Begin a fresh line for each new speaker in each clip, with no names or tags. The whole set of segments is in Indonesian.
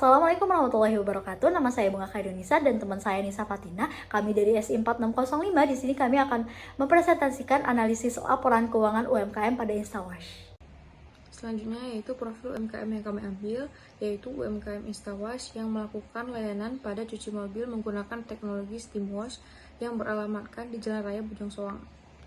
Assalamualaikum warahmatullahi wabarakatuh. Nama saya Bunga Khairunisa dan teman saya Nisa Fatina. Kami dari SI 4605. Di sini kami akan mempresentasikan analisis laporan keuangan UMKM pada Instawash.
Selanjutnya yaitu profil UMKM yang kami ambil, yaitu UMKM Instawash yang melakukan layanan pada cuci mobil menggunakan teknologi steam wash yang beralamatkan di Jalan Raya Bojong Soang.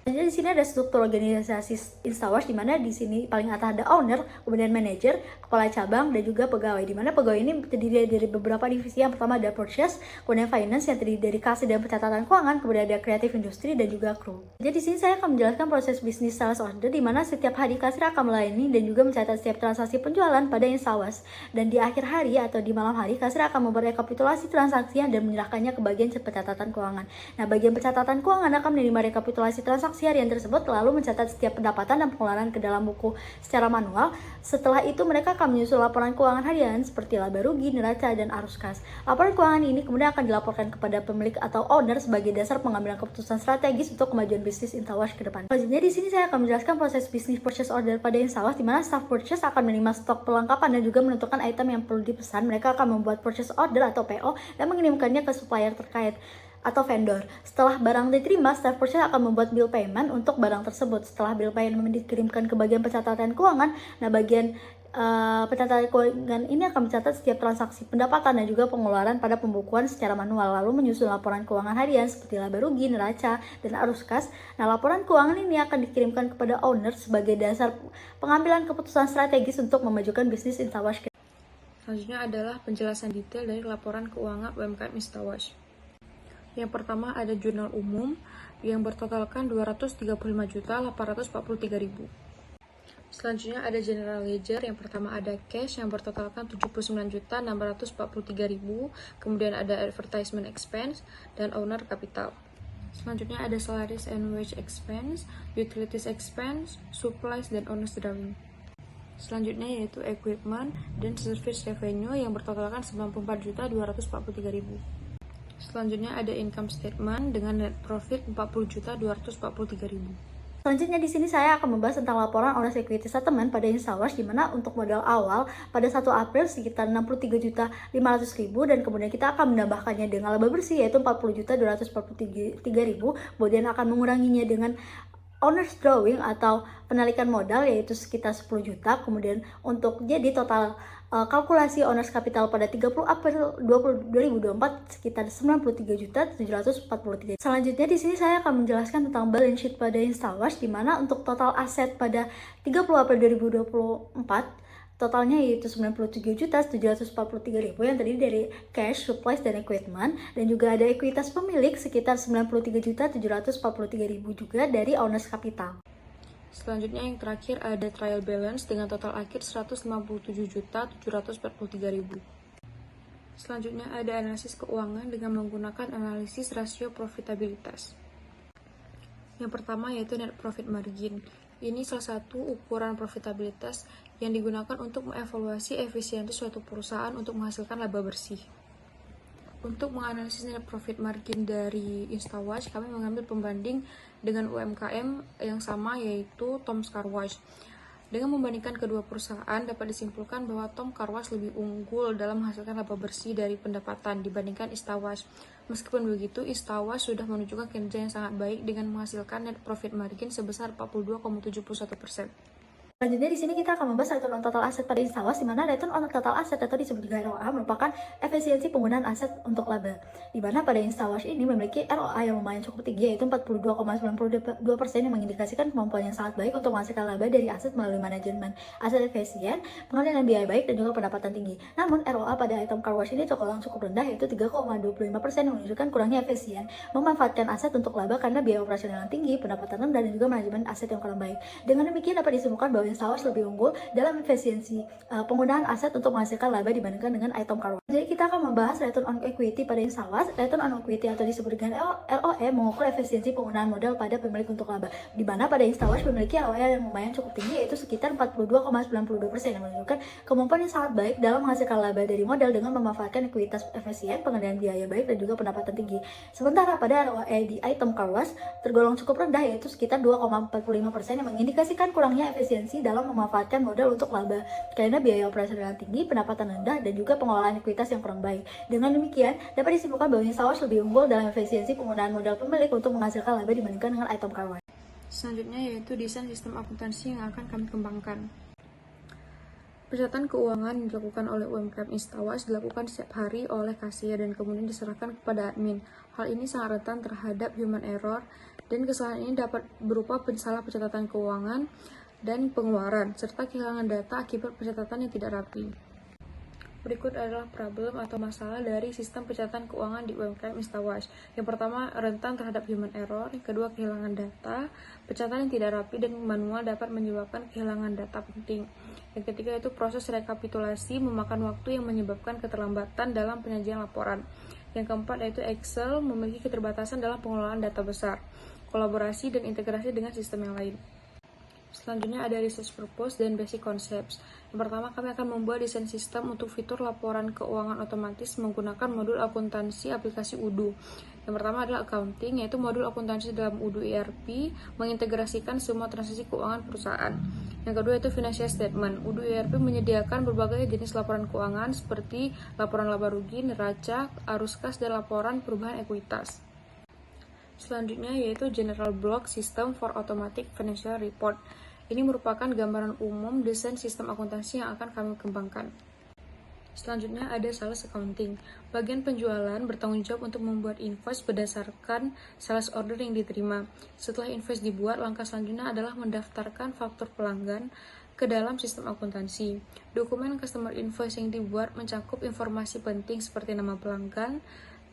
Jadi di sini ada struktur organisasi Instawash, di mana di sini paling atas ada owner, kemudian manajer, kepala cabang, dan juga pegawai. Di mana pegawai ini terdiri dari beberapa divisi. Yang pertama ada purchase, kemudian finance yang terdiri dari kasir dan pencatatan keuangan, kemudian ada kreatif industri dan juga kru. Jadi di sini saya akan menjelaskan proses bisnis sales order, di mana setiap hari kasir akan melayani dan juga mencatat setiap transaksi penjualan pada Instawash. Dan di akhir hari atau di malam hari, kasir akan membuat rekapitulasi transaksi dan menyerahkannya ke bagian pencatatan keuangan. Nah, bagian pencatatan keuangan akan menerima rekapitulasi transaksi harian tersebut, lalu mencatat setiap pendapatan dan pengeluaran ke dalam buku secara manual. Setelah itu mereka akan menyusun laporan keuangan harian seperti laba rugi, neraca, dan arus kas. Laporan keuangan ini kemudian akan dilaporkan kepada pemilik atau owner sebagai dasar pengambilan keputusan strategis untuk kemajuan bisnis Instawash ke depan. Selanjutnya di sini saya akan menjelaskan proses bisnis purchase order pada Instawash, di mana staff purchase akan menerima stok perlengkapan dan juga menentukan item yang perlu dipesan. Mereka akan membuat purchase order atau PO dan mengirimkannya ke supplier terkait atau vendor. Setelah barang diterima, staff purchase akan membuat bill payment untuk barang tersebut. Setelah bill payment dikirimkan ke bagian pencatatan keuangan, nah bagian pencatatan keuangan ini akan mencatat setiap transaksi pendapatan dan juga pengeluaran pada pembukuan secara manual, lalu menyusun laporan keuangan harian seperti laba rugi, neraca, dan arus kas. Nah, laporan keuangan ini akan dikirimkan kepada owner sebagai dasar pengambilan keputusan strategis untuk memajukan bisnis Instawash.
Selanjutnya adalah penjelasan detail dari laporan keuangan UMKM Instawash. Yang pertama ada jurnal umum yang bertotalkan 235.843.000. Selanjutnya ada general ledger. Yang pertama ada cash yang bertotalkan 79.643.000. Kemudian ada advertisement expense dan owner capital. Selanjutnya ada salaries and wage expense, utilities expense, supplies, dan owner's drawing. Selanjutnya yaitu equipment dan service revenue yang bertotalkan 94.243.000. Selanjutnya ada income statement dengan net profit 40.243.000.
Selanjutnya di sini saya akan membahas tentang laporan owners equity settlement pada Instawash, di mana untuk modal awal pada 1 April sekitar 63.500.000 dan kemudian kita akan menambahkannya dengan laba bersih yaitu 40.243.000, kemudian akan menguranginya dengan owner's drawing atau penarikan modal yaitu sekitar 10 juta. Kemudian untuk jadi total kalkulasi owner's capital pada 30 April 2024 sekitar 93.743. Selanjutnya di sini saya akan menjelaskan tentang balance sheet pada Instawash, di mana untuk total aset pada 30 April 2024 totalnya yaitu 97.743.000 yang terdiri dari cash, supplies, dan equipment, dan juga ada ekuitas pemilik sekitar 93.743.000 juga dari owners capital.
Selanjutnya yang terakhir ada trial balance dengan total akhir 157.743.000. Selanjutnya ada analisis keuangan dengan menggunakan analisis rasio profitabilitas. Yang pertama yaitu net profit margin. Ini salah satu ukuran profitabilitas yang digunakan untuk mengevaluasi efisiensi suatu perusahaan untuk menghasilkan laba bersih. Untuk menganalisis net profit margin dari Instawash, kami mengambil pembanding dengan UMKM yang sama yaitu Tom's Car Wash. Dengan membandingkan kedua perusahaan, dapat disimpulkan bahwa Tom Car Wash lebih unggul dalam menghasilkan laba bersih dari pendapatan dibandingkan Instawash. Meskipun begitu, Instawash sudah menunjukkan kinerja yang sangat baik dengan menghasilkan net profit margin sebesar 42,71%.
Selanjutnya di sini kita akan membahas return on total asset pada Instawash, di mana return on total asset atau disebut juga ROA merupakan efisiensi penggunaan aset untuk laba. Di mana pada Instawash ini memiliki ROA yang lumayan cukup tinggi yaitu 42,92% yang mengindikasikan kemampuan yang sangat baik untuk menghasilkan laba dari aset melalui manajemen aset efisien, pengendalian biaya baik, dan juga pendapatan tinggi. Namun ROA pada item car wash ini tergolong cukup rendah yaitu 3,25% yang menunjukkan kurangnya efisien memanfaatkan aset untuk laba karena biaya operasional yang tinggi, pendapatan rendah, dan juga manajemen aset yang kurang baik. Dengan demikian dapat disimpulkan bahwa Instawash lebih unggul dalam efisiensi penggunaan aset untuk menghasilkan laba dibandingkan dengan item car wash. Jadi kita akan membahas return on equity pada Instawash. Return on equity atau disebut dengan ROE mengukur efisiensi penggunaan modal pada pemilik untuk laba. Di mana pada Instawash memiliki ROE yang lumayan cukup tinggi yaitu sekitar 42,92% yang menunjukkan kemampuan yang sangat baik dalam menghasilkan laba dari modal dengan memanfaatkan ekuitas efisien, pengendalian biaya baik, dan juga pendapatan tinggi. Sementara pada ROE di item car wash tergolong cukup rendah yaitu sekitar 2,45% yang mengindikasikan kurangnya efisiensi akuntansi dalam memanfaatkan modal untuk laba karena biaya operasional tinggi, pendapatan rendah, dan juga pengelolaan ekuitas yang kurang baik. Dengan demikian, dapat disimpulkan bahwa Instawash lebih unggul dalam efisiensi penggunaan modal pemilik untuk menghasilkan laba dibandingkan dengan item car wash.
Selanjutnya yaitu desain sistem akuntansi yang akan kami kembangkan. Pencatatan keuangan yang dilakukan oleh UMKM Instawash dilakukan setiap hari oleh kasir dan kemudian diserahkan kepada admin. Hal ini sangat rentan terhadap human error dan kesalahan ini dapat berupa salah pencatatan keuangan dan pengeluaran, serta kehilangan data akibat pencatatan yang tidak rapi. Berikut adalah problem atau masalah dari sistem pencatatan keuangan di UMKM Instawash. Yang pertama, rentan terhadap human error. Yang kedua, kehilangan data. Pencatatan yang tidak rapi dan manual dapat menyebabkan kehilangan data penting. Yang ketiga itu proses rekapitulasi memakan waktu yang menyebabkan keterlambatan dalam penyajian laporan. Yang keempat yaitu Excel memiliki keterbatasan dalam pengelolaan data besar, kolaborasi dan integrasi dengan sistem yang lain. Selanjutnya ada research purpose dan basic concepts. Yang pertama, kami akan membuat desain sistem untuk fitur laporan keuangan otomatis menggunakan modul akuntansi aplikasi Odoo. Yang pertama adalah accounting, yaitu modul akuntansi dalam Odoo ERP mengintegrasikan semua transaksi keuangan perusahaan. Yang kedua itu financial statement. Odoo ERP menyediakan berbagai jenis laporan keuangan seperti laporan laba rugi, neraca, arus kas, dan laporan perubahan ekuitas. Selanjutnya yaitu General Block System for Automatic Financial Report. Ini merupakan gambaran umum desain sistem akuntansi yang akan kami kembangkan. Selanjutnya ada sales accounting. Bagian penjualan bertanggung jawab untuk membuat invoice berdasarkan sales order yang diterima. Setelah invoice dibuat, langkah selanjutnya adalah mendaftarkan faktur pelanggan ke dalam sistem akuntansi. Dokumen customer invoice yang dibuat mencakup informasi penting seperti nama pelanggan,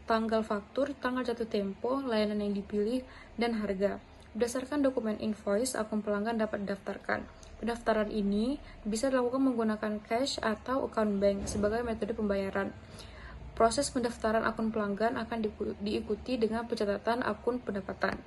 tanggal faktur, tanggal jatuh tempo, layanan yang dipilih, dan harga. Berdasarkan dokumen invoice, akun pelanggan dapat didaftarkan. Pendaftaran ini bisa dilakukan menggunakan cash atau account bank sebagai metode pembayaran. Proses pendaftaran akun pelanggan akan diikuti dengan pencatatan akun pendapatan.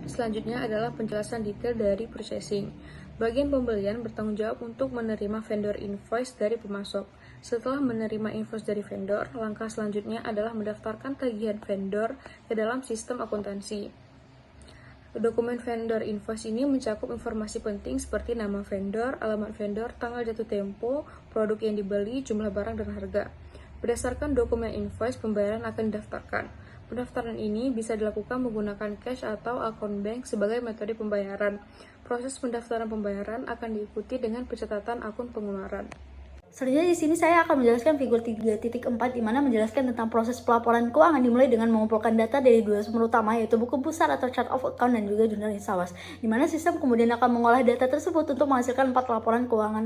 Selanjutnya adalah penjelasan detail dari purchasing. Bagian pembelian bertanggung jawab untuk menerima vendor invoice dari pemasok. Setelah menerima invoice dari vendor, langkah selanjutnya adalah mendaftarkan tagihan vendor ke dalam sistem akuntansi. Dokumen vendor invoice ini mencakup informasi penting seperti nama vendor, alamat vendor, tanggal jatuh tempo, produk yang dibeli, jumlah barang, dan harga. Berdasarkan dokumen invoice, pembayaran akan didaftarkan. Pendaftaran ini bisa dilakukan menggunakan cash atau akun bank sebagai metode pembayaran. Proses pendaftaran pembayaran akan diikuti dengan pencatatan akun pengeluaran.
Selanjutnya di sini saya akan menjelaskan figur 3.4 di mana menjelaskan tentang proses pelaporan keuangan dimulai dengan mengumpulkan data dari dua sumber utama yaitu buku besar atau chart of account dan juga jurnal Instawash. Di mana sistem kemudian akan mengolah data tersebut untuk menghasilkan 4 laporan keuangan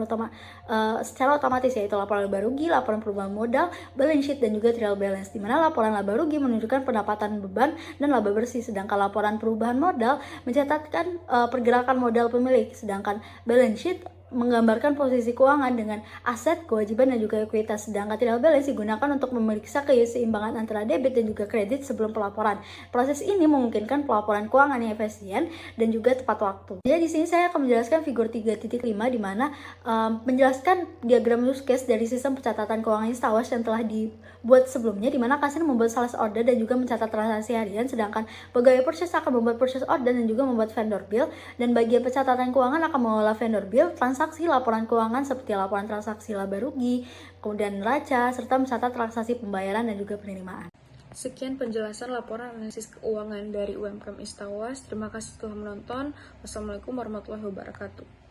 secara otomatis yaitu laporan laba rugi, laporan perubahan modal, balance sheet, dan juga trial balance. Di mana laporan laba rugi menunjukkan pendapatan beban dan laba bersih, sedangkan laporan perubahan modal mencatatkan pergerakan modal pemilik, sedangkan balance sheet menggambarkan posisi keuangan dengan aset, kewajiban, dan juga ekuitas. Sedangkan trial balance digunakan untuk memeriksa keseimbangan antara debit dan juga kredit sebelum pelaporan. Proses ini memungkinkan pelaporan keuangan yang efisien dan juga tepat waktu. Jadi di sini saya akan menjelaskan figur 3.5 di mana menjelaskan diagram use case dari sistem pencatatan keuangan Instawash yang telah dibuat sebelumnya, di mana kasir membuat sales order dan juga mencatat transaksi harian, sedangkan pegawai purchase akan membuat purchase order dan juga membuat vendor bill, dan bagian pencatatan keuangan akan mengolah vendor bill, transaksi laporan keuangan seperti laporan transaksi laba rugi, kemudian neraca, serta mencatat transaksi pembayaran dan juga penerimaan.
Sekian penjelasan laporan analisis keuangan dari UMKM Instawash. Terima kasih telah menonton. Wassalamualaikum warahmatullahi wabarakatuh.